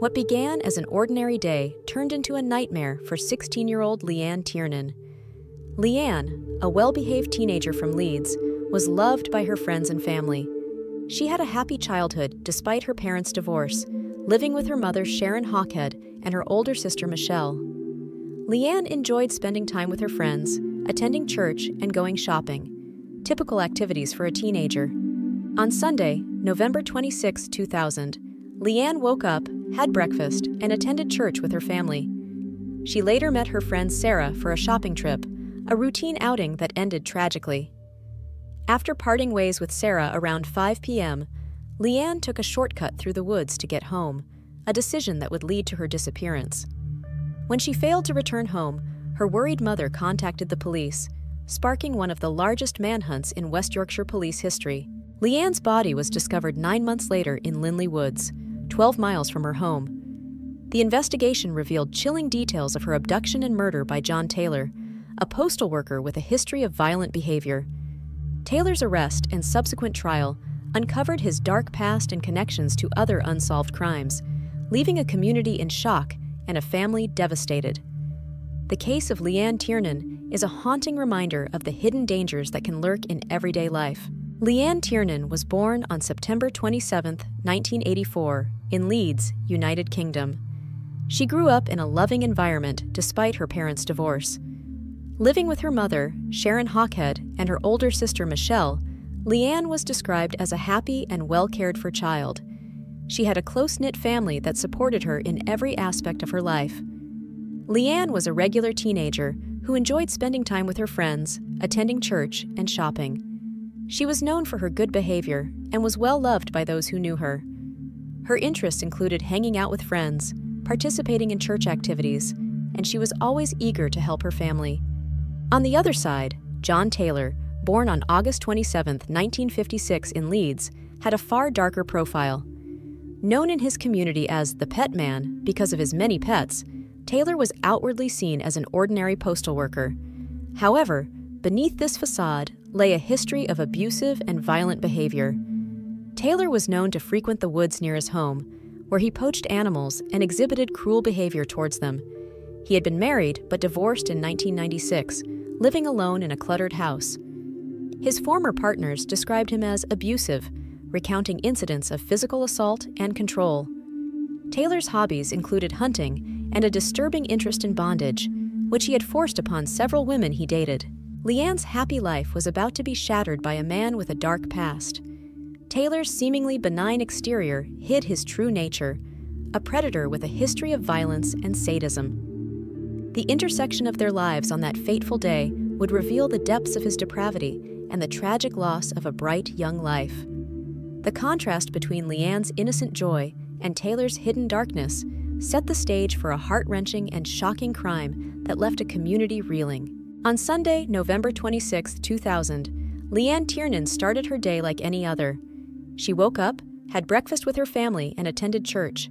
What began as an ordinary day turned into a nightmare for 16-year-old Leanne Tiernan. Leanne, a well-behaved teenager from Leeds, was loved by her friends and family. She had a happy childhood despite her parents' divorce, living with her mother Sharon Hawkhead and her older sister Michelle. Leanne enjoyed spending time with her friends, attending church, and going shopping, typical activities for a teenager. On Sunday, November 26, 2000, Leanne woke up, had breakfast, and attended church with her family. She later met her friend Sarah for a shopping trip, a routine outing that ended tragically. After parting ways with Sarah around 5 p.m., Leanne took a shortcut through the woods to get home, a decision that would lead to her disappearance. When she failed to return home, her worried mother contacted the police, sparking one of the largest manhunts in West Yorkshire Police history. Leanne's body was discovered 9 months later in Lindley Woods, 12 miles from her home. The investigation revealed chilling details of her abduction and murder by John Taylor, a postal worker with a history of violent behavior. Taylor's arrest and subsequent trial uncovered his dark past and connections to other unsolved crimes, leaving a community in shock and a family devastated. The case of Leanne Tiernan is a haunting reminder of the hidden dangers that can lurk in everyday life. Leanne Tiernan was born on September 27, 1984, in Leeds, United Kingdom. She grew up in a loving environment despite her parents' divorce. Living with her mother, Sharon Hawkhead, and her older sister Michelle, Leanne was described as a happy and well-cared-for child. She had a close-knit family that supported her in every aspect of her life. Leanne was a regular teenager who enjoyed spending time with her friends, attending church, and shopping. She was known for her good behavior and was well-loved by those who knew her. Her interests included hanging out with friends, participating in church activities, and she was always eager to help her family. On the other side, John Taylor, born on August 27, 1956 in Leeds, had a far darker profile. Known in his community as the Pet Man because of his many pets, Taylor was outwardly seen as an ordinary postal worker. However, beneath this facade lay a history of abusive and violent behavior. Taylor was known to frequent the woods near his home, where he poached animals and exhibited cruel behavior towards them. He had been married but divorced in 1996, living alone in a cluttered house. His former partners described him as abusive, recounting incidents of physical assault and control. Taylor's hobbies included hunting and a disturbing interest in bondage, which he had forced upon several women he dated. Leanne's happy life was about to be shattered by a man with a dark past. Taylor's seemingly benign exterior hid his true nature, a predator with a history of violence and sadism. The intersection of their lives on that fateful day would reveal the depths of his depravity and the tragic loss of a bright young life. The contrast between Leanne's innocent joy and Taylor's hidden darkness set the stage for a heart-wrenching and shocking crime that left a community reeling. On Sunday, November 26, 2000, Leanne Tiernan started her day like any other. She woke up, had breakfast with her family, and attended church.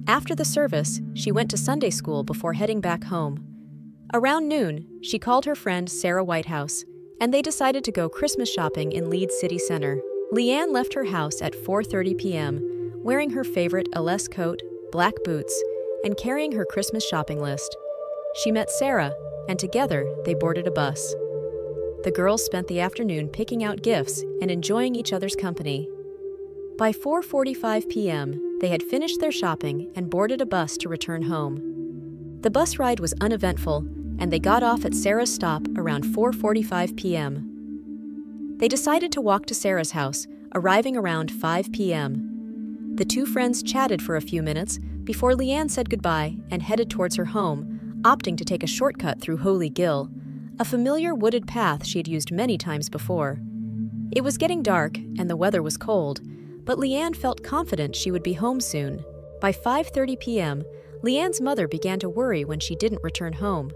After the service, she went to Sunday school before heading back home. Around noon, she called her friend Sarah Whitehouse, and they decided to go Christmas shopping in Leeds city center. Leanne left her house at 4:30 p.m., wearing her favorite LS coat, black boots, and carrying her Christmas shopping list. She met Sarah, and together they boarded a bus. The girls spent the afternoon picking out gifts and enjoying each other's company. By 4:45 p.m., they had finished their shopping and boarded a bus to return home. The bus ride was uneventful, and they got off at Sarah's stop around 4:45 p.m. They decided to walk to Sarah's house, arriving around 5 p.m. The two friends chatted for a few minutes before Leanne said goodbye and headed towards her home, opting to take a shortcut through Houghley Gill, a familiar wooded path she had used many times before. It was getting dark and the weather was cold, but Leanne felt confident she would be home soon. By 5:30 p.m., Leanne's mother began to worry when she didn't return home.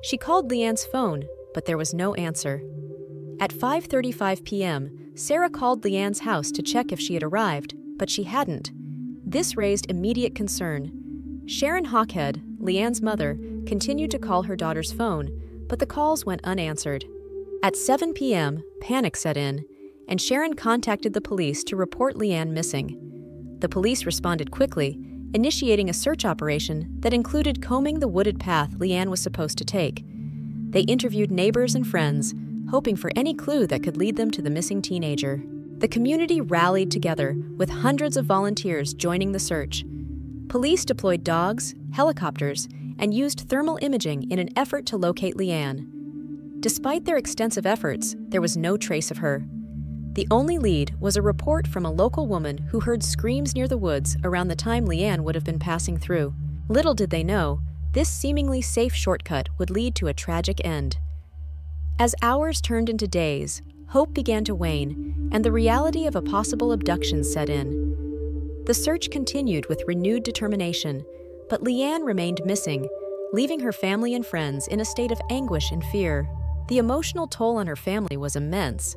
She called Leanne's phone, but there was no answer. At 5:35 p.m., Sarah called Leanne's house to check if she had arrived, but she hadn't. This raised immediate concern. Sharon Hawkhead, Leanne's mother, continued to call her daughter's phone, but the calls went unanswered. At 7 p.m., panic set in, and Sharon contacted the police to report Leanne missing. The police responded quickly, initiating a search operation that included combing the wooded path Leanne was supposed to take. They interviewed neighbors and friends, hoping for any clue that could lead them to the missing teenager. The community rallied together, with hundreds of volunteers joining the search. Police deployed dogs, helicopters, and used thermal imaging in an effort to locate Leanne. Despite their extensive efforts, there was no trace of her. The only lead was a report from a local woman who heard screams near the woods around the time Leanne would have been passing through. Little did they know, this seemingly safe shortcut would lead to a tragic end. As hours turned into days, hope began to wane, and the reality of a possible abduction set in. The search continued with renewed determination, but Leanne remained missing, leaving her family and friends in a state of anguish and fear. The emotional toll on her family was immense.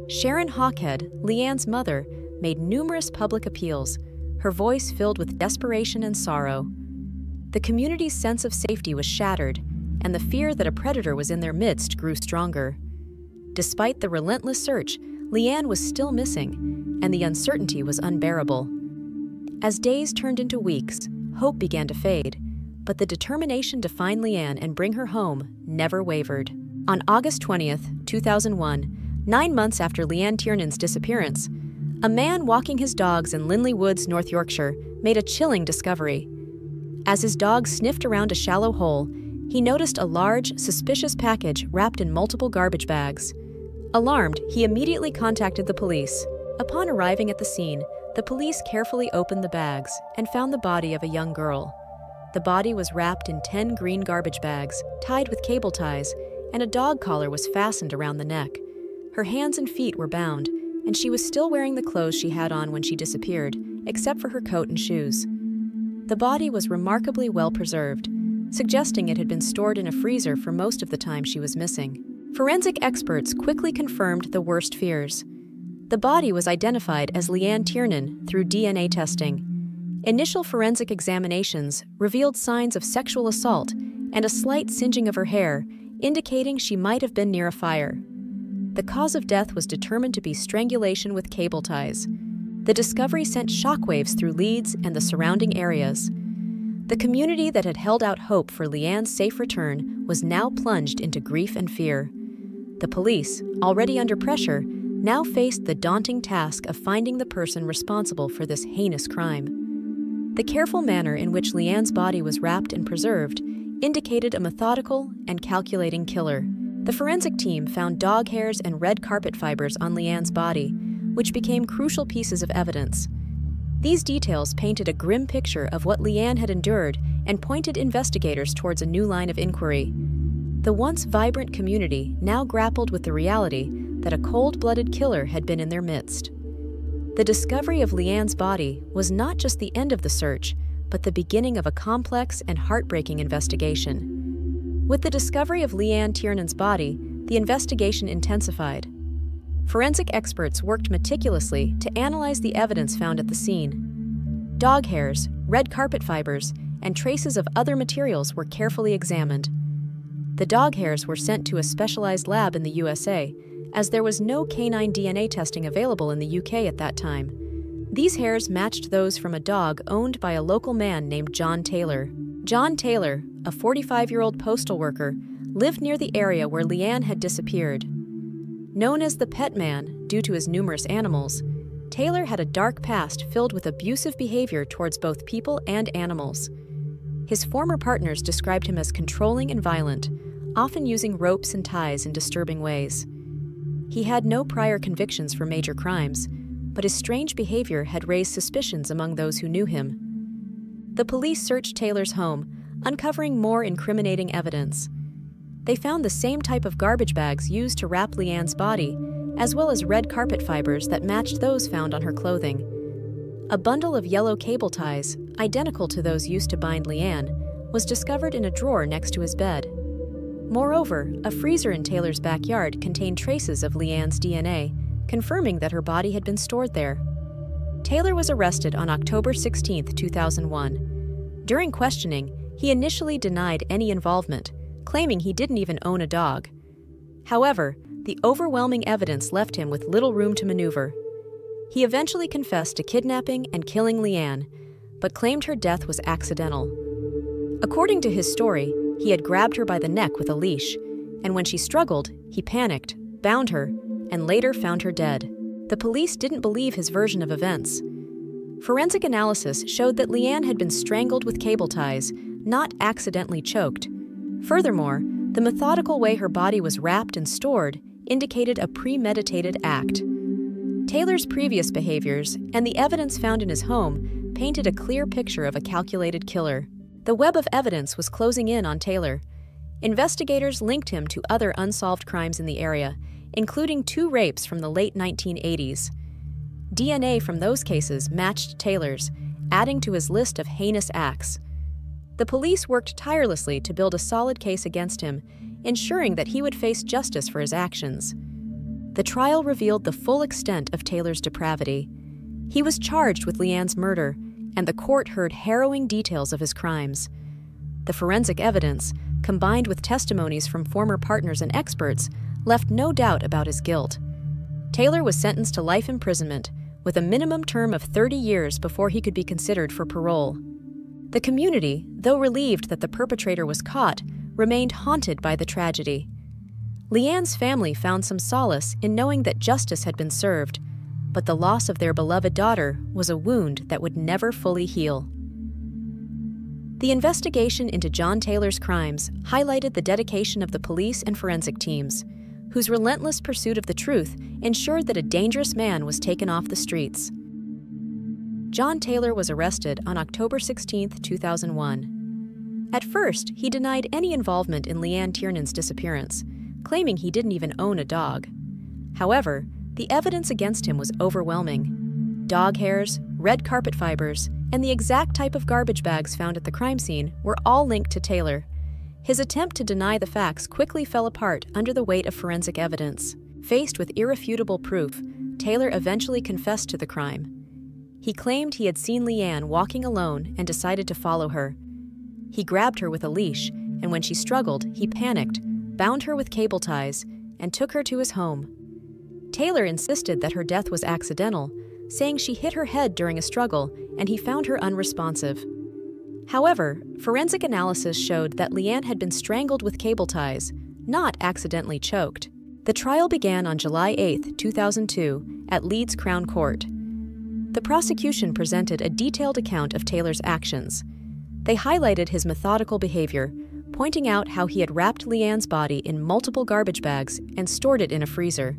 Sharon Hawkhead, Leanne's mother, made numerous public appeals, her voice filled with desperation and sorrow. The community's sense of safety was shattered, and the fear that a predator was in their midst grew stronger. Despite the relentless search, Leanne was still missing, and the uncertainty was unbearable. As days turned into weeks, hope began to fade, but the determination to find Leanne and bring her home never wavered. On August 20th, 2001, 9 months after Leanne Tiernan's disappearance, a man walking his dogs in Lindley Woods, North Yorkshire, made a chilling discovery. As his dog sniffed around a shallow hole, he noticed a large, suspicious package wrapped in multiple garbage bags. Alarmed, he immediately contacted the police. Upon arriving at the scene, the police carefully opened the bags and found the body of a young girl. The body was wrapped in 10 green garbage bags, tied with cable ties, and a dog collar was fastened around the neck. Her hands and feet were bound, and she was still wearing the clothes she had on when she disappeared, except for her coat and shoes. The body was remarkably well preserved, suggesting it had been stored in a freezer for most of the time she was missing. Forensic experts quickly confirmed the worst fears. The body was identified as Leanne Tiernan through DNA testing. Initial forensic examinations revealed signs of sexual assault and a slight singeing of her hair, indicating she might have been near a fire. The cause of death was determined to be strangulation with cable ties. The discovery sent shockwaves through Leeds and the surrounding areas. The community that had held out hope for Leanne's safe return was now plunged into grief and fear. The police, already under pressure, now faced the daunting task of finding the person responsible for this heinous crime. The careful manner in which Leanne's body was wrapped and preserved indicated a methodical and calculating killer. The forensic team found dog hairs and red carpet fibers on Leanne's body, which became crucial pieces of evidence. These details painted a grim picture of what Leanne had endured and pointed investigators towards a new line of inquiry. The once vibrant community now grappled with the reality that a cold-blooded killer had been in their midst. The discovery of Leanne's body was not just the end of the search, but the beginning of a complex and heartbreaking investigation. With the discovery of Leanne Tiernan's body, the investigation intensified. Forensic experts worked meticulously to analyze the evidence found at the scene. Dog hairs, red carpet fibers, and traces of other materials were carefully examined. The dog hairs were sent to a specialized lab in the USA, as there was no canine DNA testing available in the UK at that time. These hairs matched those from a dog owned by a local man named John Taylor. John Taylor, a 45-year-old postal worker, lived near the area where Leanne had disappeared. Known as the Pet Man due to his numerous animals, Taylor had a dark past filled with abusive behavior towards both people and animals. His former partners described him as controlling and violent, often using ropes and ties in disturbing ways. He had no prior convictions for major crimes, but his strange behavior had raised suspicions among those who knew him. The police searched Taylor's home, uncovering more incriminating evidence. They found the same type of garbage bags used to wrap Leanne's body, as well as red carpet fibers that matched those found on her clothing. A bundle of yellow cable ties, identical to those used to bind Leanne, was discovered in a drawer next to his bed. Moreover, a freezer in Taylor's backyard contained traces of Leanne's DNA, confirming that her body had been stored there. Taylor was arrested on October 16, 2001. During questioning, he initially denied any involvement, claiming he didn't even own a dog. However, the overwhelming evidence left him with little room to maneuver. He eventually confessed to kidnapping and killing Leanne, but claimed her death was accidental. According to his story, he had grabbed her by the neck with a leash, and when she struggled, he panicked, bound her, and later found her dead. The police didn't believe his version of events. Forensic analysis showed that Leanne had been strangled with cable ties, not accidentally choked. Furthermore, the methodical way her body was wrapped and stored indicated a premeditated act. Taylor's previous behaviors and the evidence found in his home painted a clear picture of a calculated killer. The web of evidence was closing in on Taylor. Investigators linked him to other unsolved crimes in the area, including 2 rapes from the late 1980s. DNA from those cases matched Taylor's, adding to his list of heinous acts. The police worked tirelessly to build a solid case against him, ensuring that he would face justice for his actions. The trial revealed the full extent of Taylor's depravity. He was charged with Leanne's murder, and the court heard harrowing details of his crimes. The forensic evidence, combined with testimonies from former partners and experts, left no doubt about his guilt. Taylor was sentenced to life imprisonment, with a minimum term of 30 years before he could be considered for parole. The community, though relieved that the perpetrator was caught, remained haunted by the tragedy. Leanne's family found some solace in knowing that justice had been served, but the loss of their beloved daughter was a wound that would never fully heal. The investigation into John Taylor's crimes highlighted the dedication of the police and forensic teams, whose relentless pursuit of the truth ensured that a dangerous man was taken off the streets. John Taylor was arrested on October 16, 2001. At first, he denied any involvement in Leanne Tiernan's disappearance, claiming he didn't even own a dog. However, the evidence against him was overwhelming. Dog hairs, red carpet fibers, and the exact type of garbage bags found at the crime scene were all linked to Taylor. His attempt to deny the facts quickly fell apart under the weight of forensic evidence. Faced with irrefutable proof, Taylor eventually confessed to the crime. He claimed he had seen Leanne walking alone and decided to follow her. He grabbed her with a leash, and when she struggled, he panicked, bound her with cable ties, and took her to his home. Taylor insisted that her death was accidental, saying she hit her head during a struggle and he found her unresponsive. However, forensic analysis showed that Leanne had been strangled with cable ties, not accidentally choked. The trial began on July 8, 2002, at Leeds Crown Court. The prosecution presented a detailed account of Taylor's actions. They highlighted his methodical behavior, pointing out how he had wrapped Leanne's body in multiple garbage bags and stored it in a freezer.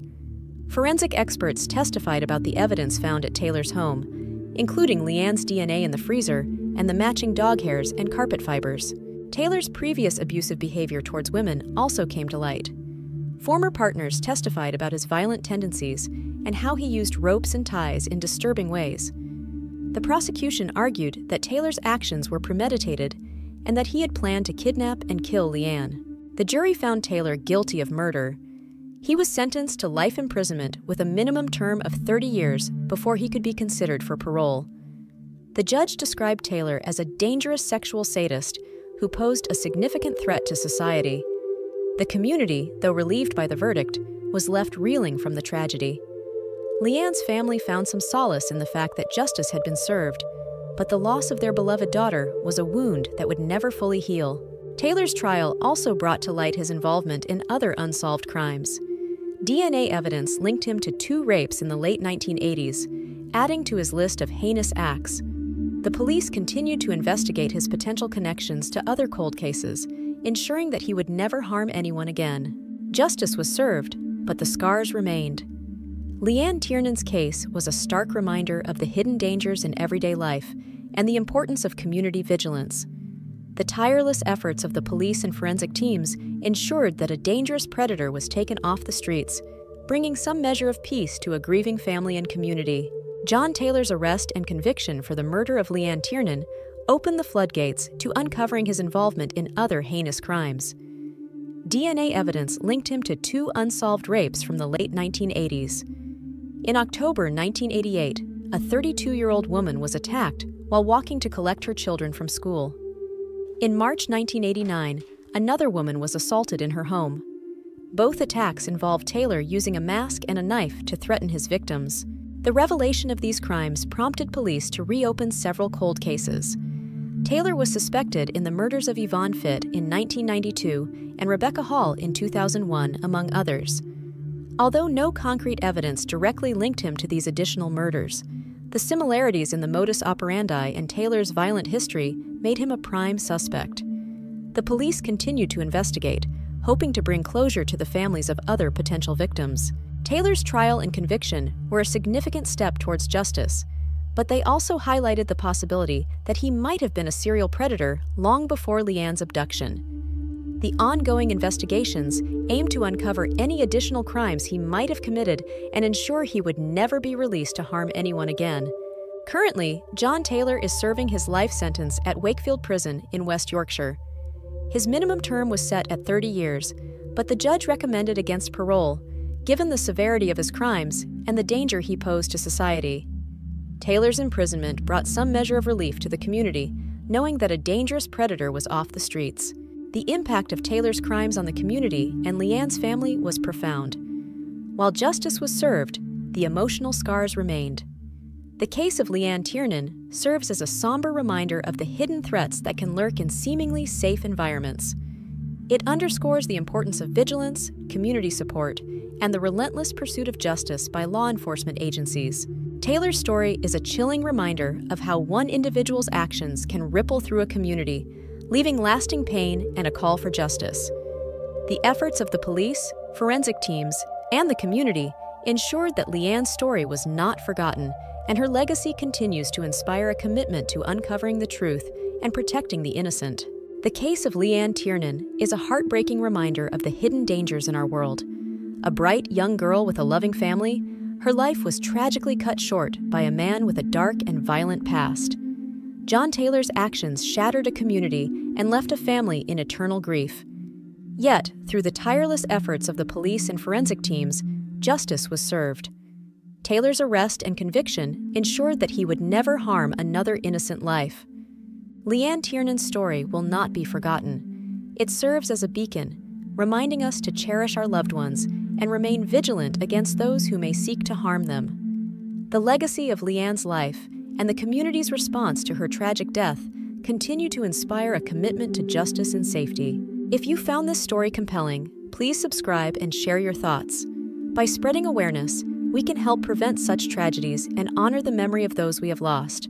Forensic experts testified about the evidence found at Taylor's home, including Leanne's DNA in the freezer and the matching dog hairs and carpet fibers. Taylor's previous abusive behavior towards women also came to light. Former partners testified about his violent tendencies and how he used ropes and ties in disturbing ways. The prosecution argued that Taylor's actions were premeditated and that he had planned to kidnap and kill Leanne. The jury found Taylor guilty of murder. He was sentenced to life imprisonment with a minimum term of 30 years before he could be considered for parole. The judge described Taylor as a dangerous sexual sadist who posed a significant threat to society. The community, though relieved by the verdict, was left reeling from the tragedy. Leanne's family found some solace in the fact that justice had been served, but the loss of their beloved daughter was a wound that would never fully heal. Taylor's trial also brought to light his involvement in other unsolved crimes. DNA evidence linked him to 2 rapes in the late 1980s, adding to his list of heinous acts. The police continued to investigate his potential connections to other cold cases, ensuring that he would never harm anyone again. Justice was served, but the scars remained. Leanne Tiernan's case was a stark reminder of the hidden dangers in everyday life and the importance of community vigilance. The tireless efforts of the police and forensic teams ensured that a dangerous predator was taken off the streets, bringing some measure of peace to a grieving family and community. John Taylor's arrest and conviction for the murder of Leanne Tiernan opened the floodgates to uncovering his involvement in other heinous crimes. DNA evidence linked him to 2 unsolved rapes from the late 1980s. In October 1988, a 32-year-old woman was attacked while walking to collect her children from school. In March 1989, another woman was assaulted in her home. Both attacks involved Taylor using a mask and a knife to threaten his victims. The revelation of these crimes prompted police to reopen several cold cases. Taylor was suspected in the murders of Yvonne Fitt in 1992 and Rebecca Hall in 2001, among others. Although no concrete evidence directly linked him to these additional murders, the similarities in the modus operandi and Taylor's violent history made him a prime suspect. The police continued to investigate, hoping to bring closure to the families of other potential victims. Taylor's trial and conviction were a significant step towards justice, but they also highlighted the possibility that he might have been a serial predator long before Leanne's abduction. The ongoing investigations aim to uncover any additional crimes he might have committed and ensure he would never be released to harm anyone again. Currently, John Taylor is serving his life sentence at Wakefield Prison in West Yorkshire. His minimum term was set at 30 years, but the judge recommended against parole, given the severity of his crimes and the danger he posed to society. Taylor's imprisonment brought some measure of relief to the community, knowing that a dangerous predator was off the streets. The impact of Taylor's crimes on the community and Leanne's family was profound. While justice was served, the emotional scars remained. The case of Leanne Tiernan serves as a somber reminder of the hidden threats that can lurk in seemingly safe environments. It underscores the importance of vigilance, community support, and the relentless pursuit of justice by law enforcement agencies. Taylor's story is a chilling reminder of how one individual's actions can ripple through a community, leaving lasting pain and a call for justice. The efforts of the police, forensic teams, and the community ensured that Leanne's story was not forgotten, and her legacy continues to inspire a commitment to uncovering the truth and protecting the innocent. The case of Leanne Tiernan is a heartbreaking reminder of the hidden dangers in our world. A bright young girl with a loving family, her life was tragically cut short by a man with a dark and violent past. John Taylor's actions shattered a community and left a family in eternal grief. Yet, through the tireless efforts of the police and forensic teams, justice was served. Taylor's arrest and conviction ensured that he would never harm another innocent life. Leanne Tiernan's story will not be forgotten. It serves as a beacon, reminding us to cherish our loved ones and remain vigilant against those who may seek to harm them. The legacy of Leanne's life and the community's response to her tragic death continue to inspire a commitment to justice and safety. If you found this story compelling, please subscribe and share your thoughts. By spreading awareness, we can help prevent such tragedies and honor the memory of those we have lost.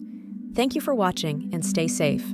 Thank you for watching and stay safe.